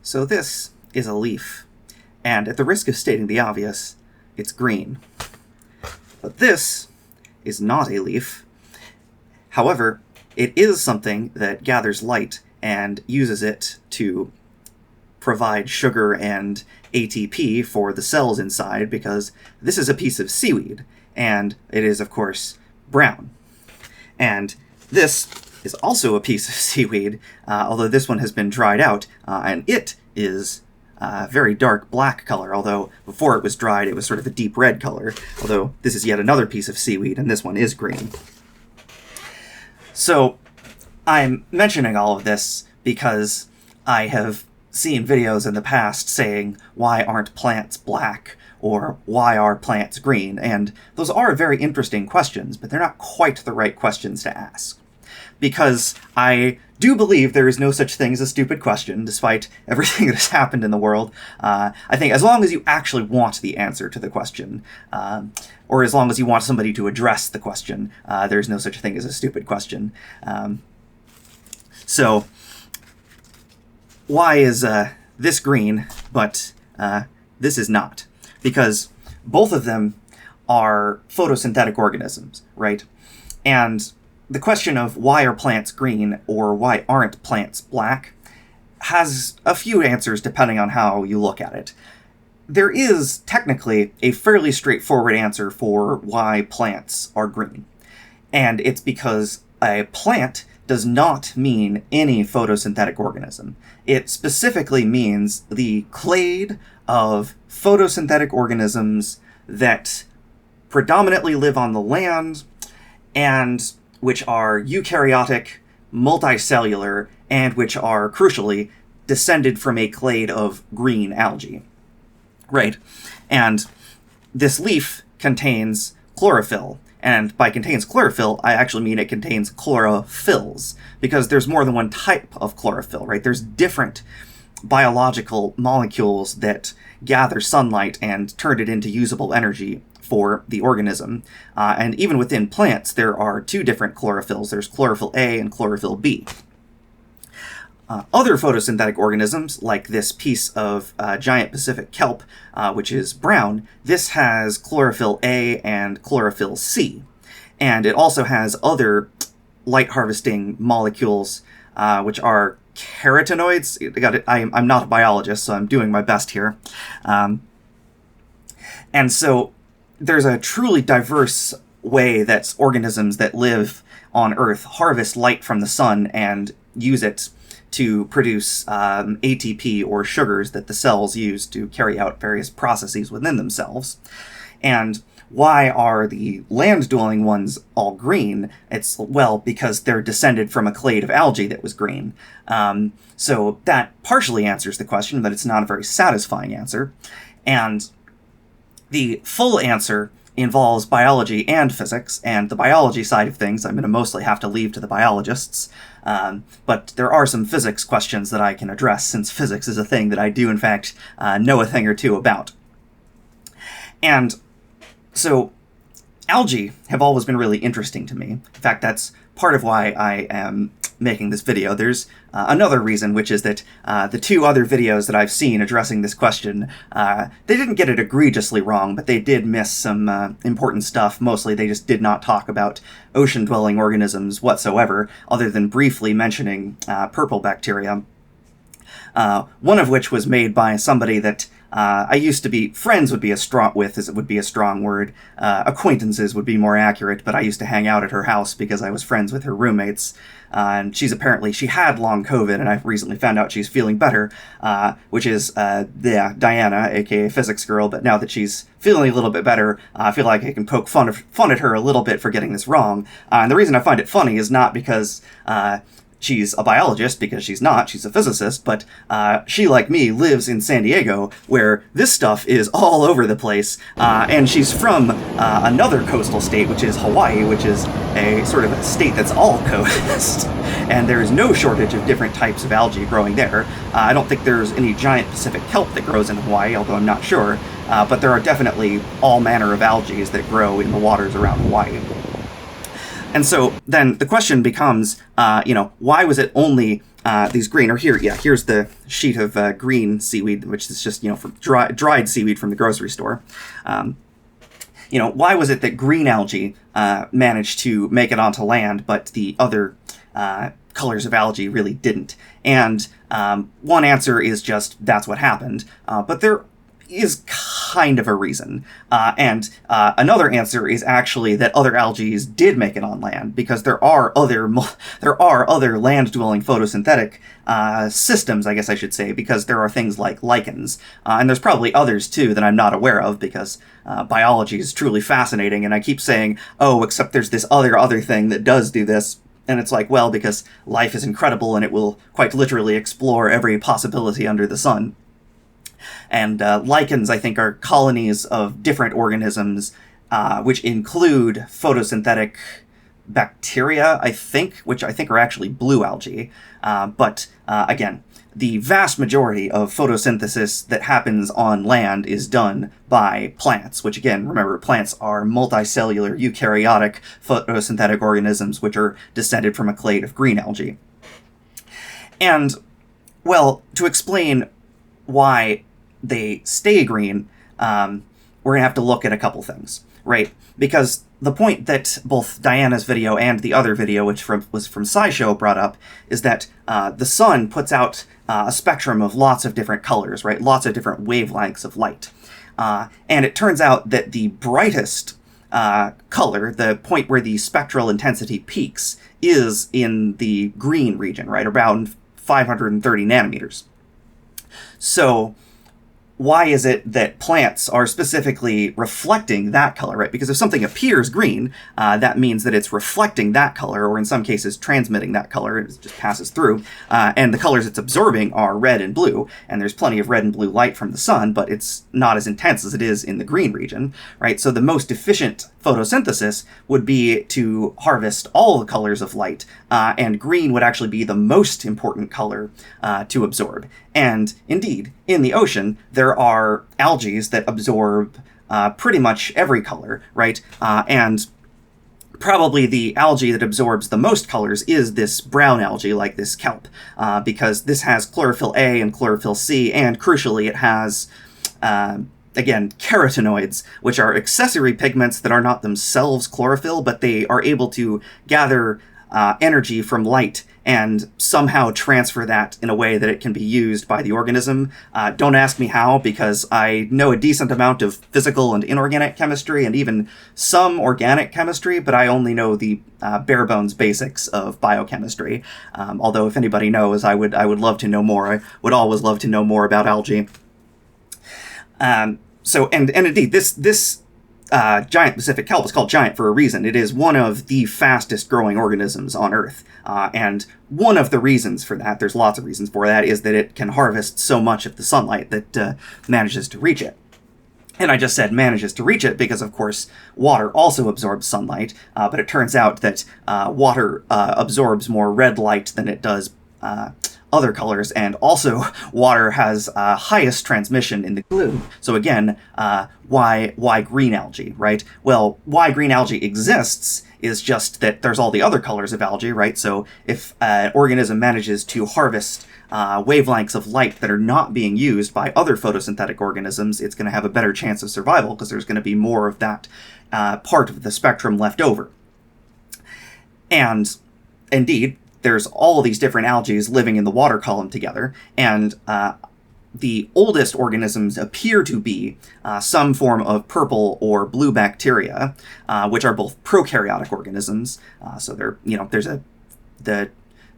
So this is a leaf, and at the risk of stating the obvious, it's green. But this is not a leaf. However, it is something that gathers light and uses it to provide sugar and ATP for the cells inside, because this is a piece of seaweed, and it is, of course, brown. And this is also a piece of seaweed, although this one has been dried out, and it is very dark black color, although before it was dried it was sort of a deep red color, although this is yet another piece of seaweed, and this one is green. So I'm mentioning all of this because I have seen videos in the past saying, why aren't plants black? Or why are plants green? And those are very interesting questions, but they're not quite the right questions to ask. Because I do believe there is no such thing as a stupid question, despite everything that has happened in the world. I think as long as you actually want the answer to the question, or as long as you want somebody to address the question, there's no such thing as a stupid question. So, why is this green, but this is not? Because both of them are photosynthetic organisms, right? And the question of why are plants green or why aren't plants black has a few answers depending on how you look at it. There is technically a fairly straightforward answer for why plants are green. And it's because a plant does not mean any photosynthetic organism. It specifically means the clade of photosynthetic organisms that predominantly live on the land and which are eukaryotic, multicellular, and which are, crucially, descended from a clade of green algae. Right. And this leaf contains chlorophyll. And by contains chlorophyll, I actually mean it contains chlorophylls, because there's more than one type of chlorophyll, right? There's different biological molecules that gather sunlight and turn it into usable energy for the organism. And even within plants, there are two different chlorophylls. There's chlorophyll A and chlorophyll B. Other photosynthetic organisms, like this piece of giant Pacific kelp, which is brown, this has chlorophyll A and chlorophyll C. And it also has other light-harvesting molecules, which are carotenoids. I'm not a biologist, so I'm doing my best here. And so there's a truly diverse way that organisms that live on Earth harvest light from the sun and use it to produce ATP, or sugars that the cells use to carry out various processes within themselves. And why are the land-dwelling ones all green? It's, well, because they're descended from a clade of algae that was green. So that partially answers the question, but it's not a very satisfying answer. And the full answer involves biology and physics, and the biology side of things I'm going to mostly have to leave to the biologists. But there are some physics questions that I can address, since physics is a thing that I do, in fact, know a thing or two about. And so, algae have always been really interesting to me. In fact, that's part of why I am making this video. There's another reason, which is that the two other videos that I've seen addressing this question, they didn't get it egregiously wrong, but they did miss some important stuff. Mostly they just did not talk about ocean-dwelling organisms whatsoever, other than briefly mentioning purple bacteria. One of which was made by somebody that I used to be friends would be a strong word. Acquaintances would be more accurate, but I used to hang out at her house because I was friends with her roommates. And she had long COVID, and I've recently found out she's feeling better, which is, Diana, aka Physics Girl, but now that she's feeling a little bit better, I feel like I can poke fun at her a little bit for getting this wrong. And the reason I find it funny is not because she's a biologist, because she's not. She's a physicist, but she, like me, lives in San Diego, where this stuff is all over the place, and she's from another coastal state, which is Hawaii, which is a sort of a state that's all coast, and there is no shortage of different types of algae growing there. I don't think there's any giant Pacific kelp that grows in Hawaii, although I'm not sure, but there are definitely all manner of algae that grow in the waters around Hawaii. And so then the question becomes, why was it only these green, or here's the sheet of green seaweed, which is just, from dried seaweed from the grocery store. Why was it that green algae managed to make it onto land, but the other colors of algae really didn't? And one answer is just that's what happened, but there is kind of a reason. And another answer is actually that other algae did make it on land, because there are other land-dwelling photosynthetic systems, I guess I should say, because there are things like lichens. And there's probably others, too, that I'm not aware of, because biology is truly fascinating, and I keep saying, oh, except there's this other thing that does do this. And it's like, well, because life is incredible, and it will quite literally explore every possibility under the sun. And lichens, I think, are colonies of different organisms, which include photosynthetic bacteria, I think, which I think are actually blue algae. But again, the vast majority of photosynthesis that happens on land is done by plants, which, again, remember, plants are multicellular eukaryotic photosynthetic organisms, which are descended from a clade of green algae. And, well, to explain why they stay green, we're going to have to look at a couple things, right? Because the point that both Diana's video and the other video, which was from SciShow, brought up, is that the sun puts out a spectrum of lots of different colors, right? Lots of different wavelengths of light. And it turns out that the brightest color, the point where the spectral intensity peaks, is in the green region, right? Around 530 nanometers. So why is it that plants are specifically reflecting that color, right? Because if something appears green, that means that it's reflecting that color, or in some cases transmitting that color. It just passes through. And the colors it's absorbing are red and blue, and there's plenty of red and blue light from the sun, but it's not as intense as it is in the green region, right? So the most efficient photosynthesis would be to harvest all the colors of light, and green would actually be the most important color to absorb. And indeed, in the ocean, there are algae that absorb pretty much every color, right? And probably the algae that absorbs the most colors is this brown algae, like this kelp, because this has chlorophyll A and chlorophyll C, and crucially, it has again, carotenoids, which are accessory pigments that are not themselves chlorophyll, but they are able to gather energy from light and somehow transfer that in a way that it can be used by the organism. Don't ask me how, because I know a decent amount of physical and inorganic chemistry and even some organic chemistry, but I only know the bare bones basics of biochemistry. Although if anybody knows, I would love to know more. I would always love to know more about algae. So indeed, this giant Pacific kelp is called giant for a reason. It is one of the fastest growing organisms on Earth. And one of the reasons for that, there's lots of reasons for that, is that it can harvest so much of the sunlight that manages to reach it. And I just said manages to reach it because, of course, water also absorbs sunlight, but it turns out that water absorbs more red light than it does other colors, and also water has highest transmission in the blue. So again, why green algae, right? Well, why green algae exists is just that there's all the other colors of algae, right? So if an organism manages to harvest wavelengths of light that are not being used by other photosynthetic organisms, it's going to have a better chance of survival because there's going to be more of that part of the spectrum left over. And indeed, there's all of these different algae living in the water column together, and the oldest organisms appear to be some form of purple or blue bacteria, which are both prokaryotic organisms. So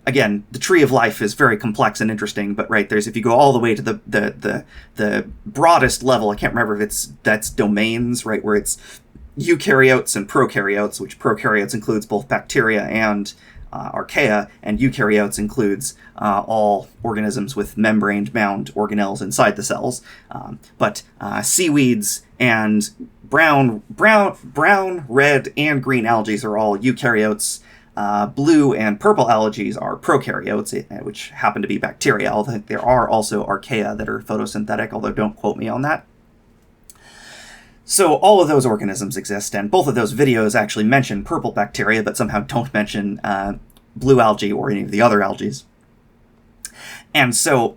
again, the tree of life is very complex and interesting, but right, if you go all the way to the broadest level, I can't remember if that's domains, right, where it's eukaryotes and prokaryotes, which prokaryotes includes both bacteria and archaea, and eukaryotes includes all organisms with membrane-bound organelles inside the cells. But seaweeds and brown, red, and green algae are all eukaryotes. Blue and purple algae are prokaryotes, which happen to be bacteria, although there are also archaea that are photosynthetic, although don't quote me on that. So all of those organisms exist, and both of those videos actually mention purple bacteria, but somehow don't mention blue algae or any of the other algae. And so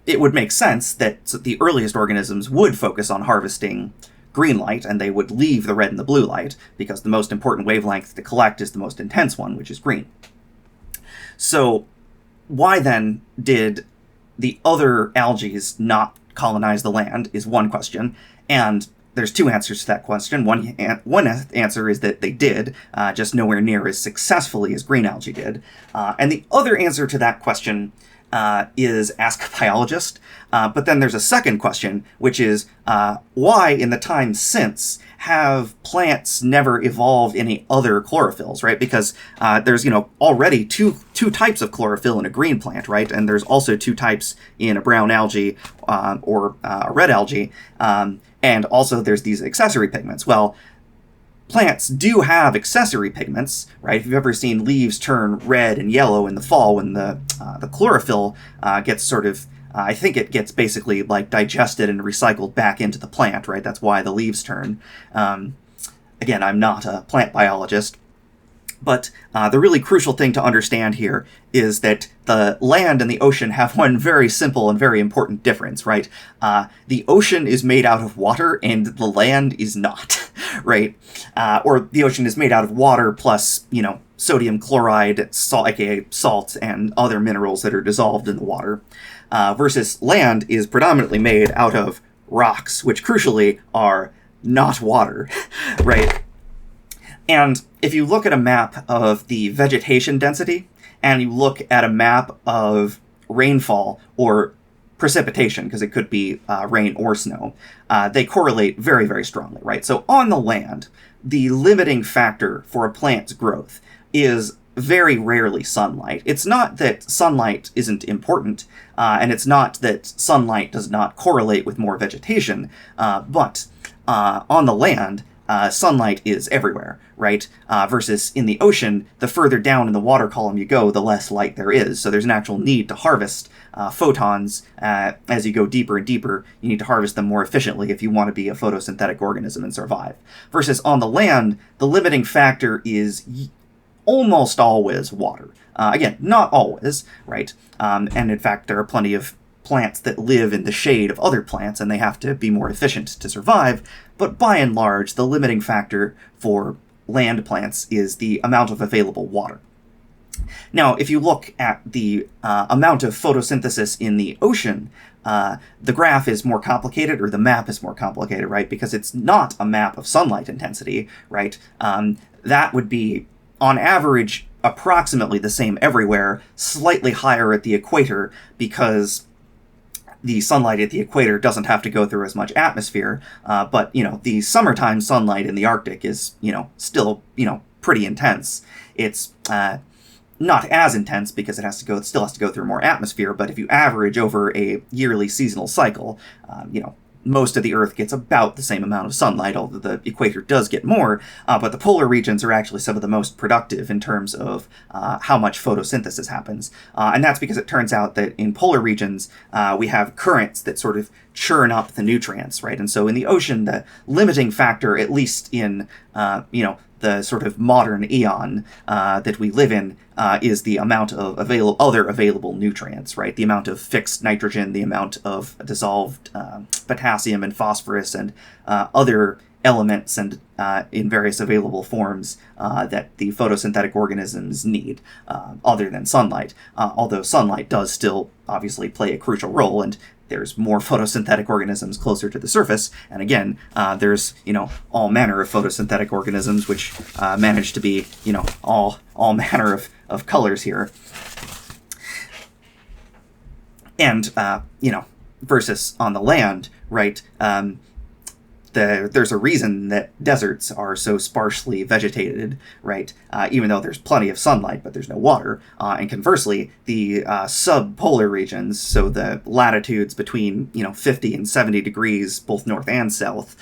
it would make sense that the earliest organisms would focus on harvesting green light, and they would leave the red and the blue light, because the most important wavelength to collect is the most intense one, which is green. So why then did the other algae not colonize the land is one question, and there's two answers to that question. One answer is that they did, just nowhere near as successfully as green algae did. And the other answer to that question is ask a biologist. But then there's a second question, which is why in the time since have plants never evolved any other chlorophylls, right? Because there's, already two types of chlorophyll in a green plant, right? And there's also two types in a brown algae or a red algae. And also there's these accessory pigments. Well, plants do have accessory pigments, right? If you've ever seen leaves turn red and yellow in the fall when the chlorophyll gets sort of, I think it gets basically like digested and recycled back into the plant, right? That's why the leaves turn. Again, I'm not a plant biologist, but the really crucial thing to understand here is that the land and the ocean have one very simple and very important difference, right? The ocean is made out of water and the land is not, right? Or the ocean is made out of water plus, sodium chloride, salt, aka salt, and other minerals that are dissolved in the water, versus land is predominantly made out of rocks, which crucially are not water, right? And if you look at a map of the vegetation density, and you look at a map of rainfall or precipitation, because it could be rain or snow, they correlate very, very strongly, right? So on the land, the limiting factor for a plant's growth is very rarely sunlight. It's not that sunlight isn't important, and it's not that sunlight does not correlate with more vegetation, but on the land, sunlight is everywhere, right? Versus in the ocean, the further down in the water column you go, the less light there is. So there's an actual need to harvest photons as you go deeper and deeper. You need to harvest them more efficiently if you want to be a photosynthetic organism and survive. Versus on the land, the limiting factor is almost always water. Again, not always, right? And in fact, there are plenty of plants that live in the shade of other plants, and they have to be more efficient to survive. But by and large, the limiting factor for land plants is the amount of available water. Now, if you look at the amount of photosynthesis in the ocean, the graph is more complicated, or the map is more complicated, right? Because it's not a map of sunlight intensity, right? That would be, on average, approximately the same everywhere, slightly higher at the equator, because the sunlight at the equator doesn't have to go through as much atmosphere, but, the summertime sunlight in the Arctic is, still, pretty intense. It's not as intense because it still has to go through more atmosphere, but if you average over a yearly seasonal cycle, most of the Earth gets about the same amount of sunlight, although the equator does get more, but the polar regions are actually some of the most productive in terms of how much photosynthesis happens. And that's because it turns out that in polar regions, we have currents that sort of churn up the nutrients, right? And so in the ocean, the limiting factor, at least in, the sort of modern eon that we live in, is the amount of other available nutrients, right? The amount of fixed nitrogen, the amount of dissolved potassium and phosphorus and other elements and in various available forms that the photosynthetic organisms need, other than sunlight. Although sunlight does still obviously play a crucial role, and there's more photosynthetic organisms closer to the surface, and again, there's all manner of photosynthetic organisms which manage to be all manner of colors here, and versus on the land, right? There's a reason that deserts are so sparsely vegetated, right? Even though there's plenty of sunlight, but there's no water. And conversely, the subpolar regions, so the latitudes between 50 and 70 degrees, both north and south,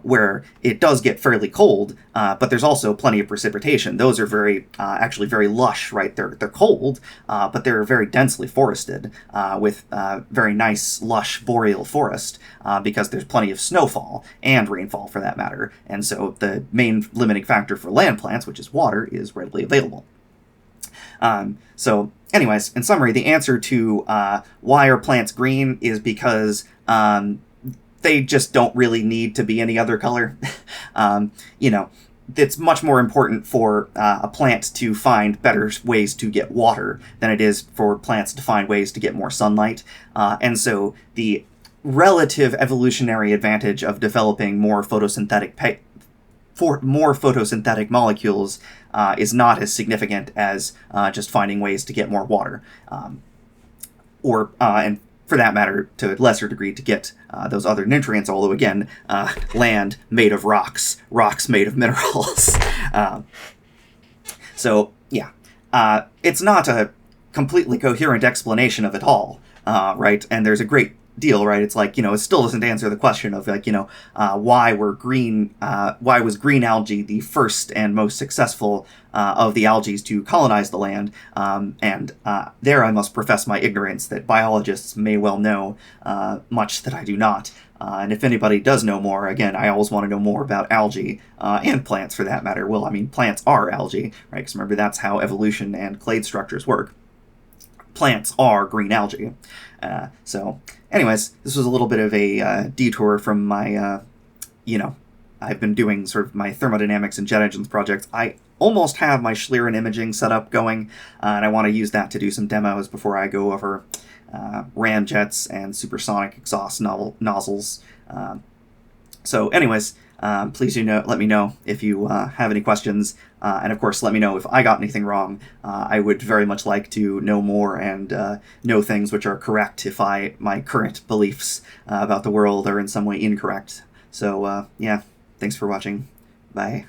where it does get fairly cold, but there's also plenty of precipitation. Those are actually very lush, right? They're cold, but they're very densely forested, with very nice, lush boreal forest, because there's plenty of snowfall and rainfall for that matter. And so the main limiting factor for land plants, which is water, is readily available. So anyways, in summary, the answer to why are plants green is because they just don't really need to be any other color. You know, it's much more important for a plant to find better ways to get water than it is for plants to find ways to get more sunlight. And so the relative evolutionary advantage of developing more photosynthetic molecules is not as significant as just finding ways to get more water, and for that matter, to a lesser degree, to get those other nutrients. Although again, land made of rocks, rocks made of minerals. So yeah, it's not a completely coherent explanation of it all, right? And there's a great deal, right? It's like, it still doesn't answer the question of like, why was green algae the first and most successful of the algae to colonize the land? And there I must profess my ignorance that biologists may well know much that I do not. And if anybody does know more, again, I always want to know more about algae, and plants for that matter. Well, I mean, plants are algae, right? Because remember, that's how evolution and clade structures work. Plants are green algae. So anyways, this was a little bit of a detour from my, I've been doing sort of my thermodynamics and jet engines projects. I almost have my Schlieren imaging setup going, and I want to use that to do some demos before I go over ramjets and supersonic exhaust nozzles. So anyways, please let me know if you have any questions, and of course let me know if I got anything wrong. I would very much like to know more and know things which are correct if my current beliefs about the world are in some way incorrect. So yeah, thanks for watching. Bye.